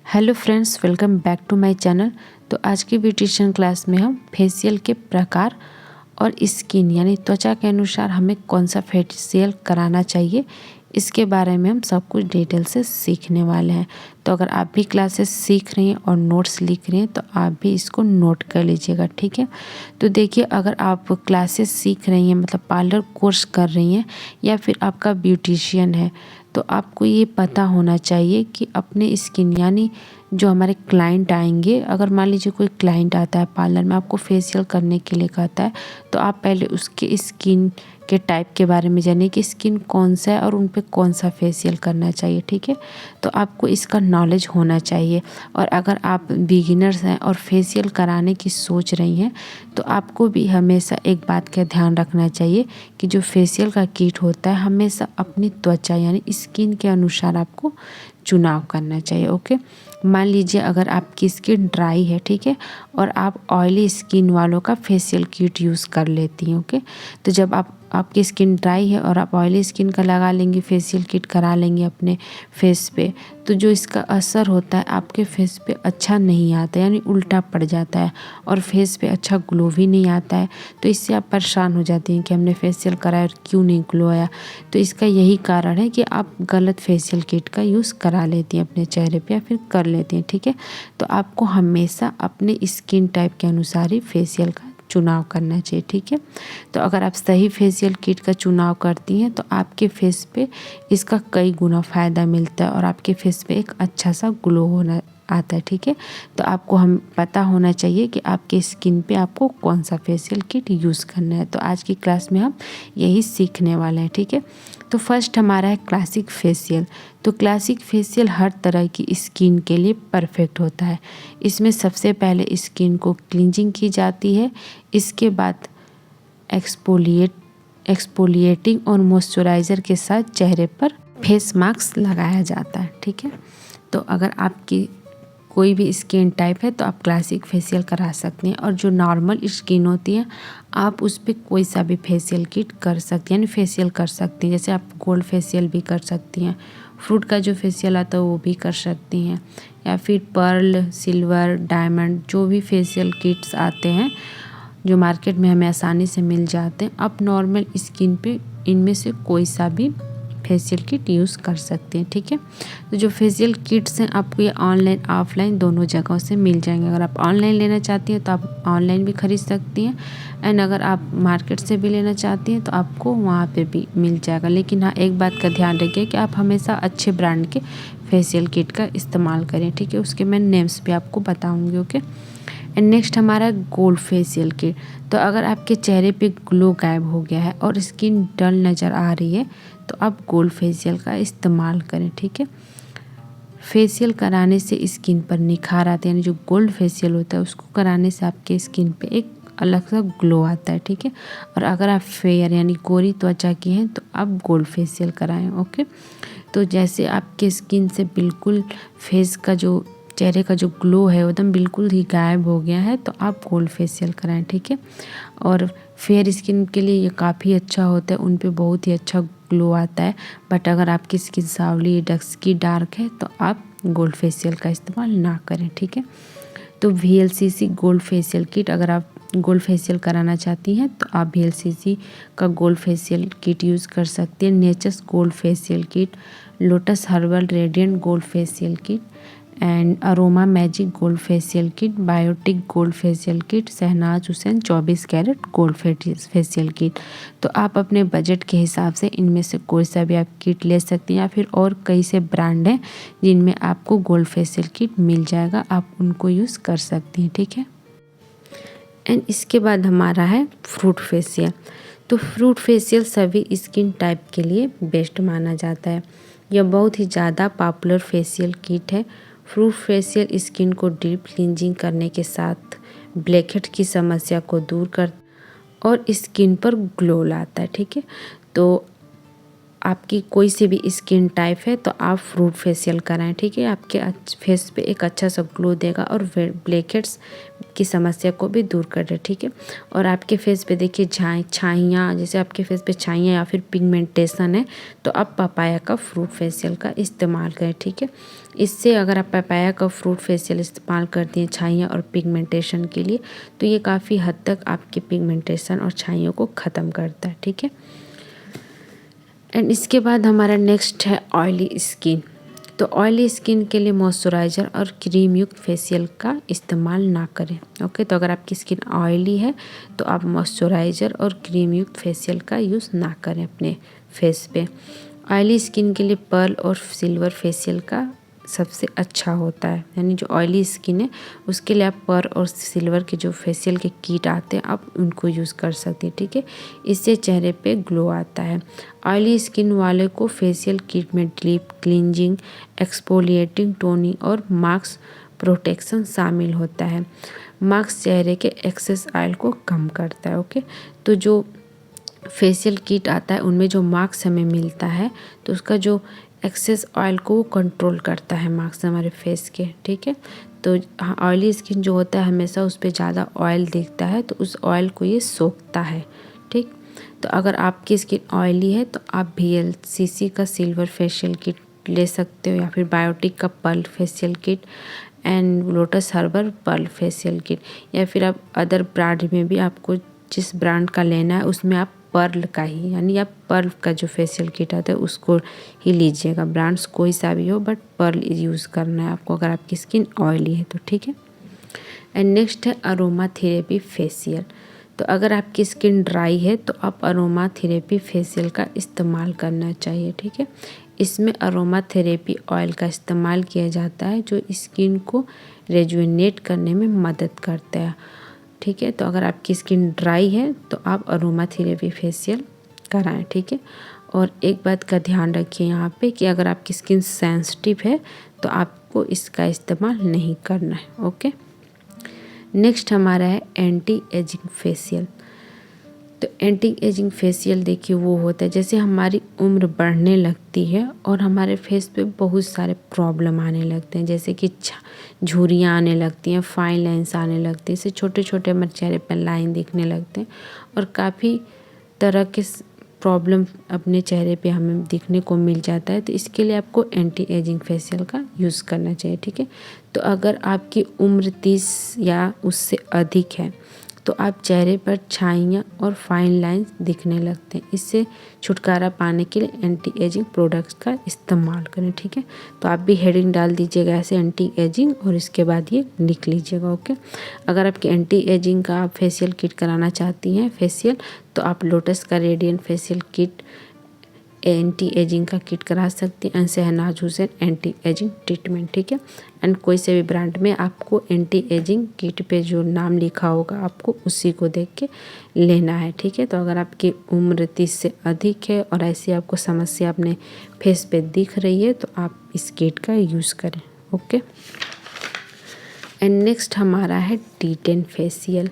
Hello friends, welcome back to my channel. तो आज की ब्यूटिशियन क्लास में हम फेशियल के प्रकार और स्किन यानी त्वचा के अनुसार हमें कौन सा फेशियल कराना चाहिए, इसके बारे में हम सब कुछ डिटेल से सीखने वाले हैं। तो अगर आप भी क्लासेस सीख रही हैं और नोट्स लिख रही हैं तो आप भी इसको नोट कर लीजिएगा, ठीक है। तो देखिए, अगर आप क्लासेस सीख रही हैं मतलब पार्लर कोर्स कर रही हैं या फिर आपका ब्यूटिशियन है, तो आपको ये पता होना चाहिए कि अपने स्किन यानी जो हमारे क्लाइंट आएंगे, अगर मान लीजिए कोई क्लाइंट आता है पार्लर में आपको फेशियल करने के लिए कहता है, तो आप पहले उसके स्किन के टाइप के बारे में जानिए कि स्किन कौन सा है और उन पे कौन सा फेशियल करना चाहिए, ठीक है। तो आपको इसका नॉलेज होना चाहिए। और अगर आप बिगिनर्स हैं और फेशियल कराने की सोच रही हैं, तो आपको भी हमेशा एक बात का ध्यान रखना चाहिए कि जो फेशियल का किट होता है हमेशा अपनी त्वचा यानी स्किन के अनुसार आपको चुनाव करना चाहिए, ओके। मान लीजिए अगर आपकी स्किन ड्राई है, ठीक है, और आप ऑयली स्किन वालों का फेशियल किट यूज़ कर लेती हैं, ओके। तो जब आपकी स्किन ड्राई है और आप ऑयली स्किन का लगा लेंगी, फेशियल किट करा लेंगी अपने फेस पे, तो जो इसका असर होता है आपके फेस पे अच्छा नहीं आता, यानी उल्टा पड़ जाता है और फेस पे अच्छा ग्लो भी नहीं आता है। तो इससे आप परेशान हो जाती हैं कि हमने फेशियल कराया और क्यों नहीं ग्लो आया। तो इसका यही कारण है कि आप गलत फेशियल किट का यूज़ करा लेती हैं अपने चेहरे पे या फिर कर लेती हैं, ठीक है। तो आपको हमेशा अपने स्किन टाइप के अनुसार ही फेशियल का चुनाव करना चाहिए, ठीक है। तो अगर आप सही फेशियल किट का चुनाव करती हैं तो आपके फेस पे इसका कई गुना फ़ायदा मिलता है और आपके फेस पे एक अच्छा सा ग्लो होना आता है, ठीक है। तो आपको हम पता होना चाहिए कि आपके स्किन पे आपको कौन सा फेशियल किट यूज़ करना है। तो आज की क्लास में हम यही सीखने वाले हैं, ठीक है। तो फर्स्ट हमारा है क्लासिक फेशियल। तो क्लासिक फेशियल हर तरह की स्किन के लिए परफेक्ट होता है। इसमें सबसे पहले स्किन को क्लींजिंग की जाती है, इसके बाद एक्सफोलिएटिंग और मॉइस्चराइज़र के साथ चेहरे पर फेस मास्क लगाया जाता है, ठीक है। तो अगर आपकी कोई भी स्किन टाइप है तो आप क्लासिक फेशियल करा सकती हैं, और जो नॉर्मल स्किन होती है आप उस पर कोई सा भी फेशियल किट कर सकती हैं, यानी फेशियल कर सकती हैं। जैसे आप गोल्ड फेशियल भी कर सकती हैं, फ्रूट का जो फेशियल आता है वो भी कर सकती हैं, या फिर पर्ल, सिल्वर, डायमंड जो भी फेशियल किट्स आते हैं जो मार्केट में हमें आसानी से मिल जाते हैं, आप नॉर्मल स्किन पे इनमें से कोई सा भी फेशियल किट यूज़ कर सकते हैं, ठीक है। तो जो फेशियल किट्स हैं आपको ये ऑनलाइन ऑफलाइन दोनों जगहों से मिल जाएंगे। अगर आप ऑनलाइन लेना चाहती हैं तो आप ऑनलाइन भी खरीद सकती हैं, एंड अगर आप मार्केट से भी लेना चाहती हैं तो आपको वहाँ पे भी मिल जाएगा। लेकिन हाँ, एक बात का ध्यान रखिए कि आप हमेशा अच्छे ब्रांड के फेशियल किट का इस्तेमाल करें, ठीक है। उसके मैं नेम्स भी आपको बताऊँगी, ओके। एंड नेक्स्ट हमारा गोल्ड फेशियल किट। तो अगर आपके चेहरे पे ग्लो गायब हो गया है और स्किन डल नज़र आ रही है तो आप गोल्ड फेशियल का इस्तेमाल करें, ठीक है। फेशियल कराने से स्किन पर निखार आते हैं, यानी जो गोल्ड फेशियल होता है उसको कराने से आपके स्किन पे एक अलग सा ग्लो आता है, ठीक है। और अगर आप फेयर यानी गोरी त्वचा की हैं तो आप गोल्ड फेशियल कराएं, ओके। तो जैसे आपके स्किन से बिल्कुल फेस का जो चेहरे का जो ग्लो है एकदम बिल्कुल ही गायब हो गया है तो आप गोल्ड फेशियल कराएं, ठीक है। और फेयर स्किन के लिए ये काफ़ी अच्छा होता है, उन पे बहुत ही अच्छा ग्लो आता है। बट अगर आपकी स्किन सांवली, डस्की, डार्क है तो आप गोल्ड फेशियल का इस्तेमाल ना करें, ठीक है। तो VLCC गोल्ड फेशियल किट, अगर आप गोल्ड फेशियल कराना चाहती हैं तो आप VLCC का गोल्ड फेशियल किट यूज़ कर सकती हैं। Nature's gold facial kit, Lotus herbal radiant gold facial kit, and Aroma Magic gold facial kit, Biotique gold facial kit, Shahnaz Husain 24 carat gold facial kit. तो आप अपने बजट के हिसाब से इनमें से कोई सा भी आप किट ले सकती हैं, या फिर और कई से ब्रांड हैं जिनमें आपको गोल्ड फेशियल किट मिल जाएगा, आप उनको यूज़ कर सकती हैं, ठीक है। एंड इसके बाद हमारा है फ्रूट फेशियल। तो फ्रूट फेशियल सभी स्किन टाइप के लिए बेस्ट माना जाता है। यह बहुत ही ज़्यादा पॉपुलर फेशियल किट है। फ्रूट फेशियल स्किन को डीप क्लींजिंग करने के साथ ब्लैकहेड की समस्या को दूर कर और स्किन पर ग्लो लाता है, ठीक है। तो आपकी कोई सी भी स्किन टाइप है तो आप फ्रूट फेशियल कराएं, ठीक है। आपके फेस पे एक अच्छा सा ग्लो देगा और ब्लैकहेड्स की समस्या को भी दूर कर दे, ठीक है। और आपके फेस पे देखिए छाइयाँ, जैसे आपके फेस पे छाइयाँ या फिर पिगमेंटेशन है तो आप पपाया का फ्रूट फेशियल का इस्तेमाल करें, ठीक है। इससे अगर आप पपाया का फ्रूट फेशियल इस्तेमाल करती हैं छाइयाँ और पिगमेंटेशन के लिए, तो ये काफ़ी हद तक आपकी पिगमेंटेशन और छाइयों को ख़त्म करता है, ठीक है। एंड इसके बाद हमारा नेक्स्ट है ऑयली स्किन। तो ऑयली स्किन के लिए मॉइस्चराइज़र और क्रीम युक्त फेशियल का इस्तेमाल ना करें, ओके। तो अगर आपकी स्किन ऑयली है तो आप मॉइस्चराइज़र और क्रीम युक्त फेशियल का यूज़ ना करें अपने फेस पे। ऑयली स्किन के लिए पर्ल और सिल्वर फेशियल का सबसे अच्छा होता है, यानी जो ऑयली स्किन है उसके लिए आप पर्ल और सिल्वर के जो फेशियल के किट आते हैं आप उनको यूज़ कर सकते हैं, ठीक है। इससे चेहरे पे ग्लो आता है। ऑयली स्किन वाले को फेशियल किट में डीप क्लींजिंग, एक्सफोलिएटिंग, टोनिंग और मास्क प्रोटेक्शन शामिल होता है। मास्क चेहरे के एक्सेस ऑयल को कम करता है, ओके। तो जो फेशियल किट आता है उनमें जो मास्क हमें मिलता है तो उसका जो एक्सेस ऑयल को वो कंट्रोल करता है मास्क हमारे फेस के, ठीक है। तो हाँ, ऑयली स्किन जो होता है हमेशा उस पर ज़्यादा ऑयल दिखता है तो उस ऑयल को ये सोखता है, ठीक। तो अगर आपकी स्किन ऑयली है तो आप VLCC का सिल्वर फेशियल किट ले सकते हो, या फिर बायोटिक का pearl facial kit and Lotus herbal pearl facial kit, या फिर आप अदर ब्रांड में भी आपको जिस ब्रांड का लेना है उसमें आप पर्ल का ही, यानी आप पर्ल का जो फेशियल किट आता है उसको ही लीजिएगा। ब्रांड्स कोई सा भी हो बट पर्ल यूज़ करना है आपको अगर आपकी स्किन ऑयली है तो, ठीक है। एंड नेक्स्ट है अरोमा थेरेपी फेशियल। तो अगर आपकी स्किन ड्राई है तो आप अरोमा थेरेपी फेशियल का इस्तेमाल करना चाहिए, ठीक है। इसमें अरोमा थेरेपी ऑयल का इस्तेमाल किया जाता है जो स्किन को रेजुवेनेट करने में मदद करता है, ठीक है। तो अगर आपकी स्किन ड्राई है तो आप अरोमा थेरेपी फेशियल कराएं, ठीक है। और एक बात का ध्यान रखिए यहाँ पे कि अगर आपकी स्किन सेंसिटिव है तो आपको इसका इस्तेमाल नहीं करना है, ओके। नेक्स्ट हमारा है एंटी एजिंग फेशियल। तो एंटी एजिंग फेशियल देखिए वो होता है जैसे हमारी उम्र बढ़ने लगती है और हमारे फेस पे बहुत सारे प्रॉब्लम आने लगते हैं, जैसे कि झुर्रियाँ आने लगती हैं, फाइन लाइन्स आने लगती हैं, इससे छोटे छोटे हमारे चेहरे पर लाइन दिखने लगते हैं और काफ़ी तरह के प्रॉब्लम अपने चेहरे पे हमें दिखने को मिल जाता है। तो इसके लिए आपको एंटी एजिंग फेशियल का यूज़ करना चाहिए, ठीक है। तो अगर आपकी उम्र 30 या उससे अधिक है तो आप चेहरे पर छाइयाँ और फाइन लाइंस दिखने लगते हैं, इससे छुटकारा पाने के लिए एंटी एजिंग प्रोडक्ट्स का इस्तेमाल करें, ठीक है। तो आप भी हेडिंग डाल दीजिएगा ऐसे एंटी एजिंग और इसके बाद ये लिख लीजिएगा, ओके। अगर आपकी एंटी एजिंग का आप फेशियल किट कराना चाहती हैं फेशियल तो आप लोटस का radiant facial kit anti ageing का किट करा सकती हैं and Shahnaz Husain anti ageing treatment, ठीक है। एंड कोई से भी ब्रांड में आपको एंटी एजिंग किट पे जो नाम लिखा होगा आपको उसी को देख के लेना है, ठीक है। तो अगर आपकी उम्र 30 से अधिक है और ऐसी आपको समस्या अपने फेस पे दिख रही है तो आप इस किट का यूज़ करें, ओके। एंड नेक्स्ट हमारा है D10 फेशियल।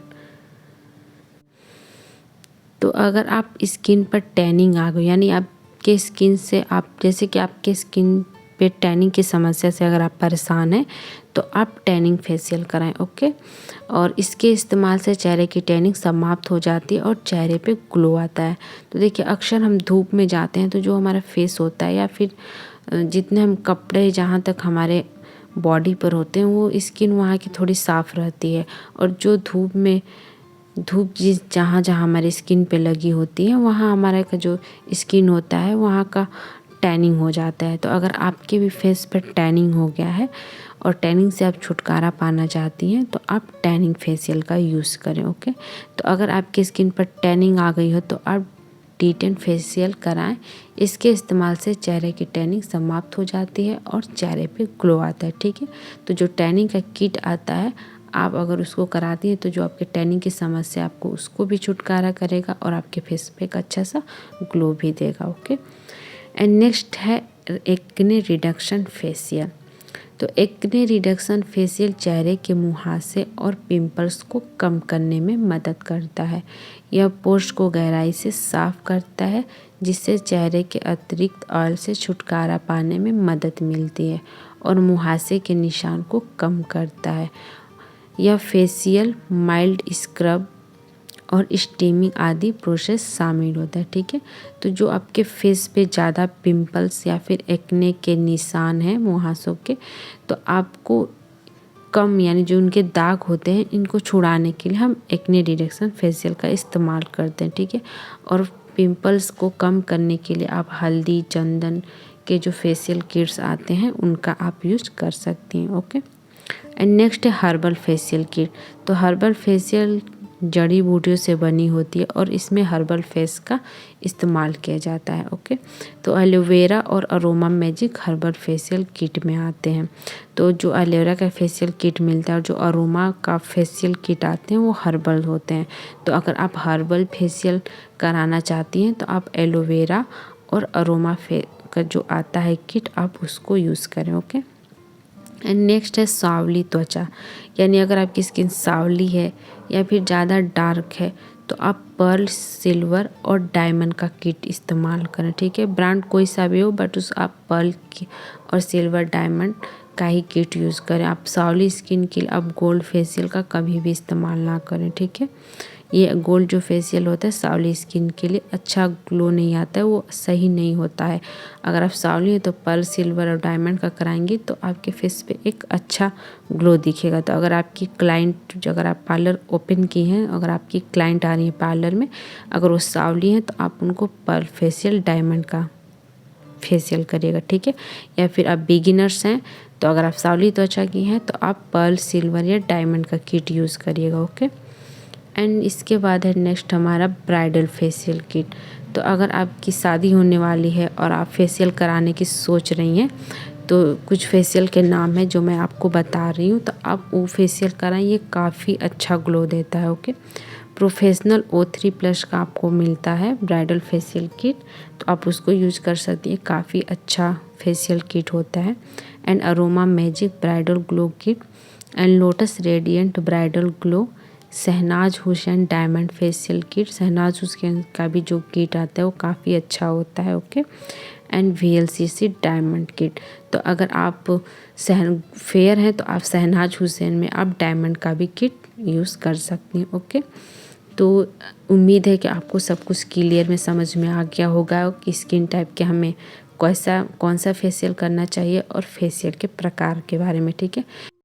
तो अगर आप स्किन पर टैनिंग आ गई, यानी आपके स्किन से आप जैसे कि आपके स्किन पे टैनिंग की समस्या से अगर आप परेशान हैं तो आप टैनिंग फेशियल कराएं, ओके। और इसके इस्तेमाल से चेहरे की टैनिंग समाप्त हो जाती है और चेहरे पे ग्लो आता है। तो देखिए अक्सर हम धूप में जाते हैं तो जो हमारा फेस होता है या फिर जितने हम कपड़े जहाँ तक हमारे बॉडी पर होते हैं वो स्किन वहाँ की थोड़ी साफ़ रहती है, और जो धूप जिस जहाँ जहाँ हमारी स्किन पे लगी होती है वहाँ हमारा का जो स्किन होता है वहाँ का टैनिंग हो जाता है। तो अगर आपके भी फेस पर टैनिंग हो गया है और टैनिंग से आप छुटकारा पाना चाहती हैं तो आप टैनिंग फेशियल का यूज़ करें, ओके। तो अगर आपकी स्किन पर टैनिंग आ गई हो तो आप D10 फेशियल कराएं। इसके इस्तेमाल से चेहरे की टैनिंग समाप्त हो जाती है और चेहरे पे ग्लो आता है, ठीक है। तो जो टैनिंग का किट आता है आप अगर उसको कराती हैं तो जो आपके टैनिंग की समस्या आपको उसको भी छुटकारा करेगा और आपके फेस पे एक अच्छा सा ग्लो भी देगा, ओके। एंड नेक्स्ट है एक्ने रिडक्शन फेशियल। तो एक्ने रिडक्शन फेशियल चेहरे के मुहासे और पिंपल्स को कम करने में मदद करता है। यह पोर्स को गहराई से साफ करता है जिससे चेहरे के अतिरिक्त ऑयल से छुटकारा पाने में मदद मिलती है और मुहासे के निशान को कम करता है। यह फेशियल माइल्ड स्क्रब और स्टीमिंग आदि प्रोसेस शामिल होता है। ठीक है, तो जो आपके फेस पे ज़्यादा पिंपल्स या फिर एक्ने के निशान हैं मुहासों के, तो आपको कम यानी जो उनके दाग होते हैं इनको छुड़ाने के लिए हम एक्ने रिडक्शन फेशियल का इस्तेमाल करते हैं। ठीक है, और पिंपल्स को कम करने के लिए आप हल्दी चंदन के जो फेशियल किट्स आते हैं उनका आप यूज़ कर सकती हैं। ओके, एंड नेक्स्ट है हर्बल फेशियल किट। तो हर्बल फेशियल जड़ी बूटियों से बनी होती है और इसमें हर्बल फेस का इस्तेमाल किया जाता है। ओके, तो एलोवेरा और aroma magic herbal facial kit में आते हैं। तो जो एलोवेरा का फेशियल किट मिलता है और जो अरोमा का फेशियल किट आते हैं वो हर्बल होते हैं। तो अगर आप हर्बल फेशियल कराना चाहती हैं तो आप एलोवेरा और अरोमा का जो आता है किट आप उसको यूज़ करें। ओके, एंड नेक्स्ट है सांवली त्वचा, यानी अगर आपकी स्किन सांवली है या फिर ज़्यादा डार्क है तो आप पर्ल सिल्वर और डायमंड का किट इस्तेमाल करें। ठीक है, ब्रांड कोई सा भी हो बट उस आप पर्ल की और सिल्वर डायमंड का ही किट यूज़ करें। आप सांवली स्किन के लिए आप गोल्ड फेशियल का कभी भी इस्तेमाल ना करें। ठीक है, ये गोल्ड जो फेशियल होता है सांवली स्किन के लिए अच्छा ग्लो नहीं आता है, वो सही नहीं होता है। अगर आप सांवली हैं तो पर्ल सिल्वर और डायमंड का कराएंगी तो आपके फेस पे एक अच्छा ग्लो दिखेगा। तो अगर आपकी क्लाइंट जो अगर आप पार्लर ओपन की हैं, अगर आपकी क्लाइंट आ रही है पार्लर में, अगर वो सांवली हैं तो आप उनको पर्ल फेशियल डायमंड का फेशियल करिएगा। ठीक है, या फिर आप बिगिनर्स हैं तो अगर आप सांवली त्वचा की हैं तो आप पर्ल सिल्वर या डायमंड का किट यूज़ करिएगा। ओके, एंड इसके बाद है नेक्स्ट हमारा ब्राइडल फेशियल किट। तो अगर आपकी शादी होने वाली है और आप फेशियल कराने की सोच रही हैं तो कुछ फेशियल के नाम है जो मैं आपको बता रही हूँ, तो आप वो फेशियल कराएं, ये काफ़ी अच्छा ग्लो देता है। ओके, प्रोफेशनल O3+ का आपको मिलता है ब्राइडल फेशियल किट, तो आप उसको यूज़ कर सकती हैं, काफ़ी अच्छा फेशियल किट होता है। And Aroma Magic bridal glow kit and Lotus radiant bridal glow Shahnaz Husain diamond facial kit. Shahnaz Husain का भी जो किट आता है वो काफ़ी अच्छा होता है। Okay, and VLCC diamond kit. तो अगर आप फेयर हैं तो आप शहनाज हुसैन में आप डायमंड का भी किट यूज़ कर सकती हैं। ओके, तो उम्मीद है कि आपको सब कुछ क्लियर में समझ में आ गया होगा कि स्किन टाइप के हमें कौन सा फेशियल करना चाहिए और फेशियल के प्रकार के बारे में। ठीक है।